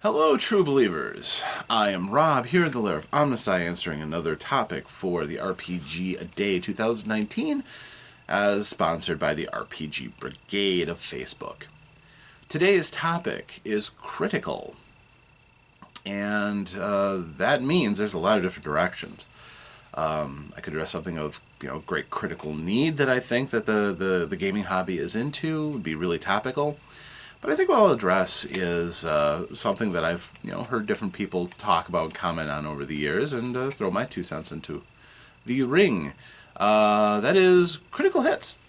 Hello, true believers. I am Rob here in the lair of OmnusI, answering another topic for the RPGaDay 2019, as sponsored by the RPG Brigade of Facebook. Today's topic is critical, and that means there's a lot of different directions. I could address something of great critical need that I think that the gaming hobby is into. Would be really topical. But I think what I'll address is something that I've heard different people talk about and comment on over the years, and throw my 2 cents into the ring. That is critical hits.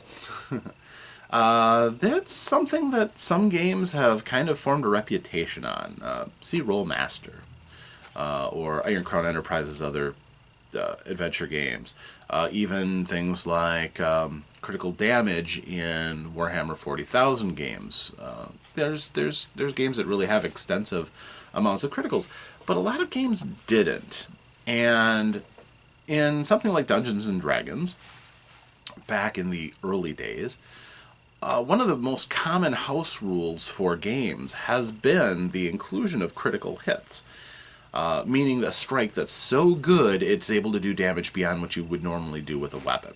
That's something that some games have kind of formed a reputation on. See Rollmaster, or Iron Crown Enterprises' other adventure games. Even things like critical damage in Warhammer 40,000 games. There's games that really have extensive amounts of criticals, but a lot of games didn't. And in something like Dungeons and Dragons, back in the early days, one of the most common house rules for games has been the inclusion of critical hits. Meaning a strike that's so good it's able to do damage beyond what you would normally do with a weapon.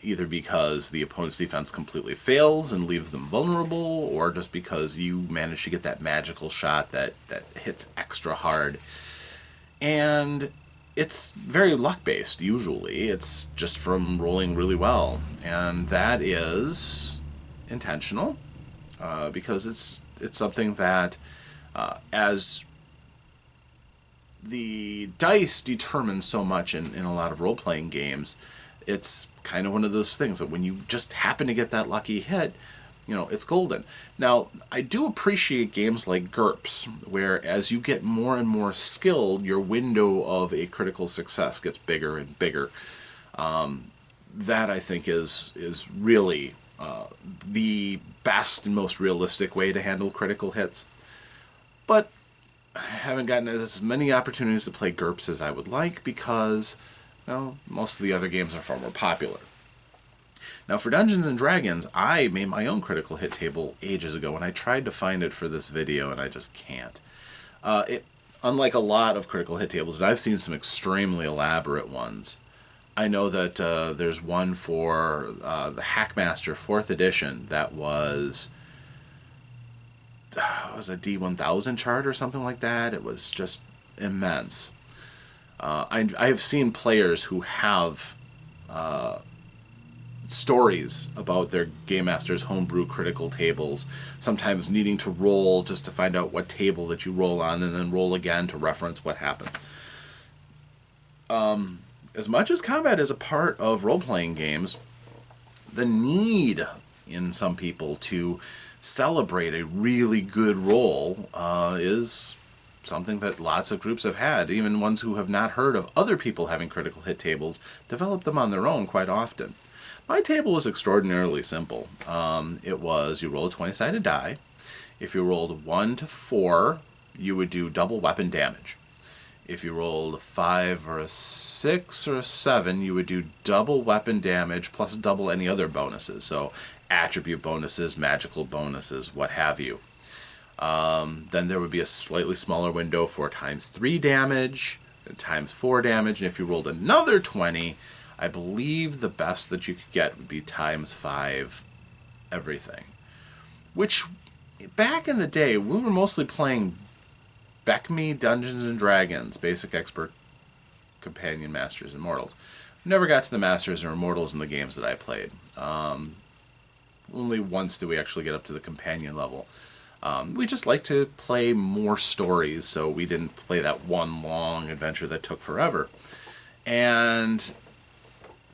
Either because the opponent's defense completely fails and leaves them vulnerable, or just because you manage to get that magical shot that hits extra hard. And it's very luck-based, usually. It's just from rolling really well. And that is intentional, because it's something that, as the dice determine so much in a lot of role-playing games, it's kind of one of those things that when you just happen to get that lucky hit, it's golden. Now, I do appreciate games like GURPS, where as you get more and more skilled, your window of a critical success gets bigger and bigger. That, I think, is really the best and most realistic way to handle critical hits. But I haven't gotten as many opportunities to play GURPS as I would like because, most of the other games are far more popular. Now, for Dungeons and Dragons, I made my own critical hit table ages ago, and I tried to find it for this video, and I just can't. Unlike a lot of critical hit tables, and I've seen some extremely elaborate ones, I know that there's one for the Hackmaster 4th edition that was a D1000 chart or something like that. It was just immense. I have seen players who have stories about their Game Master's homebrew critical tables, sometimes needing to roll just to find out what table that you roll on, and then roll again to reference what happens. As much as combat is a part of role-playing games, the need in some people to celebrate a really good roll is something that lots of groups have had. Even ones who have not heard of other people having critical hit tables develop them on their own quite often. My table was extraordinarily simple. It was, you roll a 20-sided die. If you rolled 1 to 4, you would do double weapon damage. If you rolled a 5 or a 6 or a 7, you would do double weapon damage plus double any other bonuses. So attribute bonuses, magical bonuses, what have you. Then there would be a slightly smaller window for ×3 damage, and ×4 damage, and if you rolled another 20, I believe the best that you could get would be ×5 everything. Which, back in the day, we were mostly playing BECMI Dungeons and Dragons, Basic Expert Companion Masters and Mortals. Never got to the Masters or Immortals in the games that I played. Only once did we actually get up to the companion level. We just like to play more stories, so we didn't play that one long adventure that took forever. And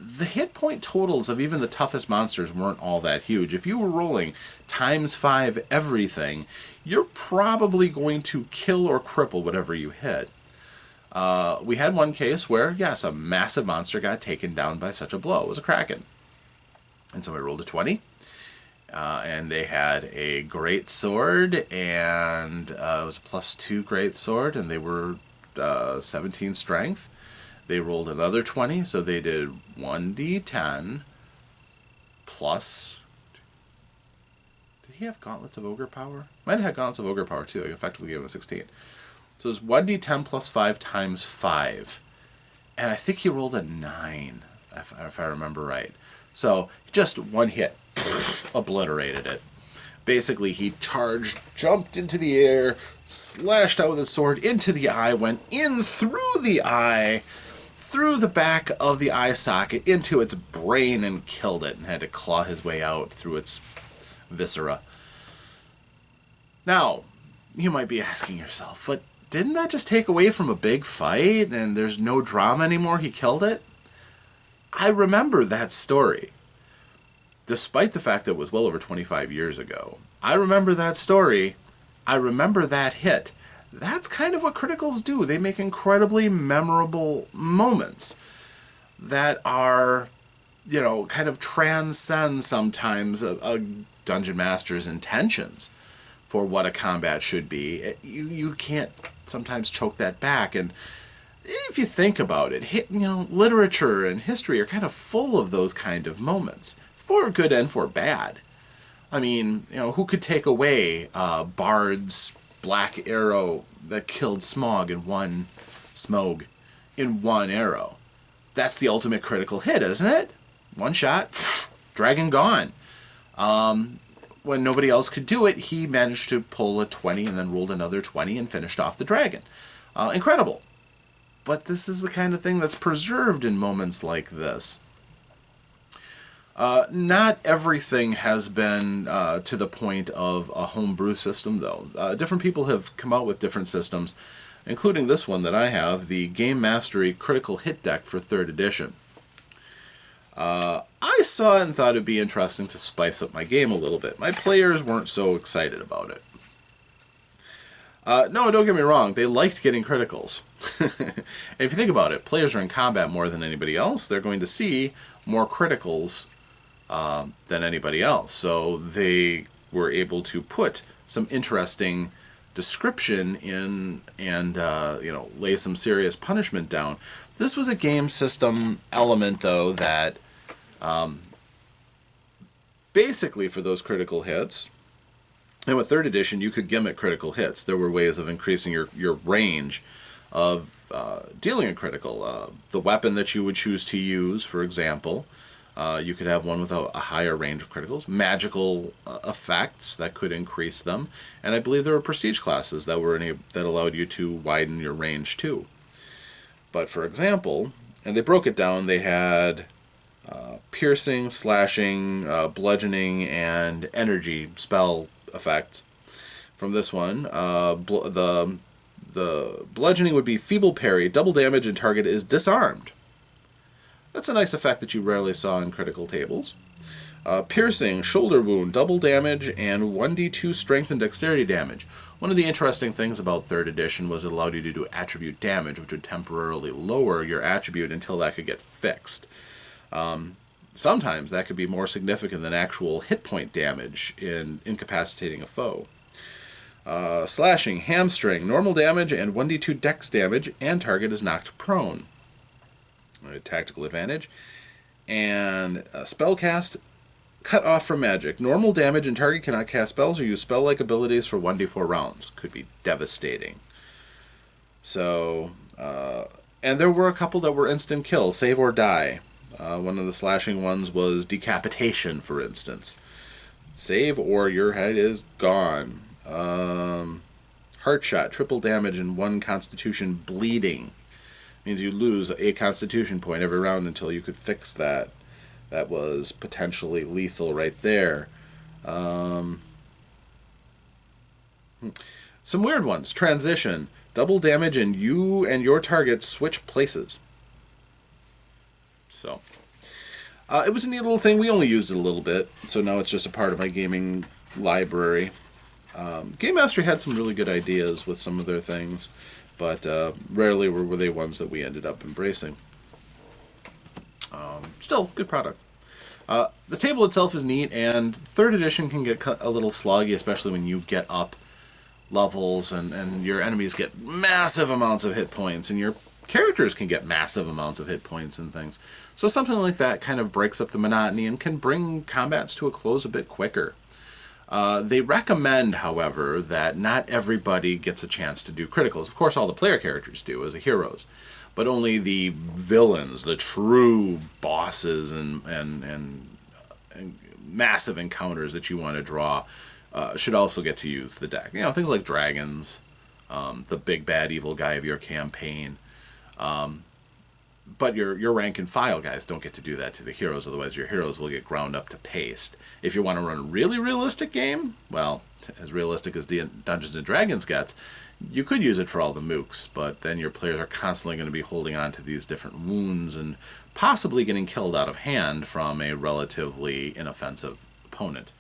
the hit point totals of even the toughest monsters weren't all that huge. If you were rolling ×5 everything, you're probably going to kill or cripple whatever you hit. We had one case where, yes, a massive monster got taken down by such a blow. It was a Kraken. And so I rolled a 20. And they had a great sword, and it was a +2 great sword, and they were 17 strength. They rolled another 20, so they did 1d10 plus... Did he he have Gauntlets of Ogre Power? Might have had Gauntlets of Ogre Power, too. I effectively gave him a 16. So it's 1d10 plus 5 times 5. And I think he rolled a 9, if I remember right. So just one hit, obliterated it. Basically, he charged, jumped into the air, slashed out with his sword into the eye, went in through the eye, through the back of the eye socket into its brain and killed it, and had to claw his way out through its viscera. Now, you might be asking yourself, but didn't that just take away from a big fight and there's no drama anymore? He killed it? I remember that story. Despite the fact that it was well over 25 years ago. I remember that story. I remember that hit. That's kind of what criticals do. They make incredibly memorable moments that are, you know, kind of transcend sometimes a dungeon master's intentions for what a combat should be. You can't sometimes choke that back. And if you think about it, literature and history are kind of full of those kind of moments, for good and for bad. I mean, who could take away Bard's black arrow that killed Smog in one arrow? That's the ultimate critical hit, isn't it? One shot, dragon gone. When nobody else could do it, he managed to pull a 20 and then rolled another 20 and finished off the dragon. Incredible. But this is the kind of thing that's preserved in moments like this. Not everything has been to the point of a homebrew system, though. Different people have come out with different systems, including this one that I have, the Game Mastery Critical Hit Deck for 3rd edition. I saw it and thought it'd be interesting to spice up my game a little bit. My players weren't so excited about it. No, don't get me wrong, they liked getting criticals. And if you think about it, players are in combat more than anybody else. They're going to see more criticals than anybody else. So they were able to put some interesting description in and lay some serious punishment down. This was a game system element, though, that basically for those critical hits, and with 3rd edition, you could gimmick critical hits. There were ways of increasing your range of dealing a critical. The weapon that you would choose to use, for example, you could have one with a higher range of criticals. Magical effects that could increase them. And I believe there were prestige classes that allowed you to widen your range too. But for example, and they broke it down, they had piercing, slashing, bludgeoning, and energy spell effect. From this one, the bludgeoning would be feeble parry, double damage, and target is disarmed. That's a nice effect that you rarely saw in critical tables. Piercing, shoulder wound, double damage, and 1d2 strength and dexterity damage. One of the interesting things about 3rd edition was it allowed you to do attribute damage, which would temporarily lower your attribute until that could get fixed. Sometimes that could be more significant than actual hit point damage in incapacitating a foe. Slashing, hamstring, normal damage, and 1d2 dex damage, and target is knocked prone. Tactical advantage. And spellcast, cut off from magic. Normal damage and target cannot cast spells or use spell-like abilities for 1d4 rounds. Could be devastating. So, and there were a couple that were instant kill, save or die. One of the slashing ones was decapitation, for instance. Save or your head is gone. Heart shot, triple damage and 1 constitution bleeding. Means you lose a constitution point every round until you could fix that. That was potentially lethal right there. Some weird ones. Transition. Double damage and you and your target switch places. So, it was a neat little thing. We only used it a little bit, so now it's just a part of my gaming library. Game Mastery had some really good ideas with some of their things, but rarely were they ones that we ended up embracing. Still, good product. The table itself is neat, and 3rd edition can get a little sloggy, especially when you get up levels and your enemies get massive amounts of hit points, and your characters can get massive amounts of hit points and things. So something like that kind of breaks up the monotony and can bring combats to a close a bit quicker. They recommend, however, that not everybody gets a chance to do criticals. Of course, all the player characters do as the heroes, but only the villains, the true bosses and massive encounters that you want to draw, should also get to use the deck. You know, things like dragons, the big bad evil guy of your campaign. But your rank and file guys don't get to do that to the heroes, otherwise your heroes will get ground up to paste. If you want to run a really realistic game, well, as realistic as Dungeons and Dragons gets, you could use it for all the mooks, but then your players are constantly going to be holding on to these different wounds and possibly getting killed out of hand from a relatively inoffensive opponent.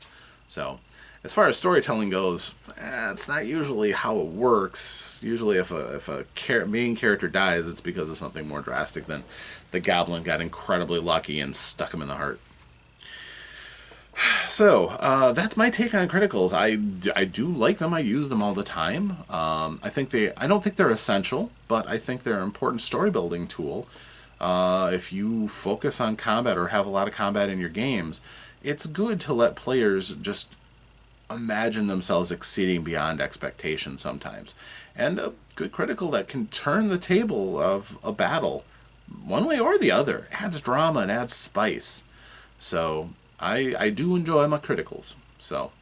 So, as far as storytelling goes, it's not usually how it works. Usually if a main character dies, it's because of something more drastic than the goblin got incredibly lucky and stuck him in the heart. So, that's my take on criticals. I do like them. I use them all the time. I don't think they're essential, but I think they're an important story building tool. If you focus on combat or have a lot of combat in your games, it's good to let players just imagine themselves exceeding beyond expectation sometimes. And a good critical that can turn the table of a battle one way or the other adds drama and adds spice. So I do enjoy my criticals. So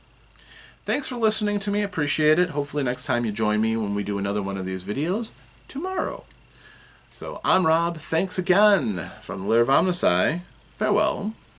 thanks for listening to me. Appreciate it. Hopefully next time you join me when we do another one of these videos tomorrow. So I'm Rob. Thanks again from the lair of OmnusI. Farewell.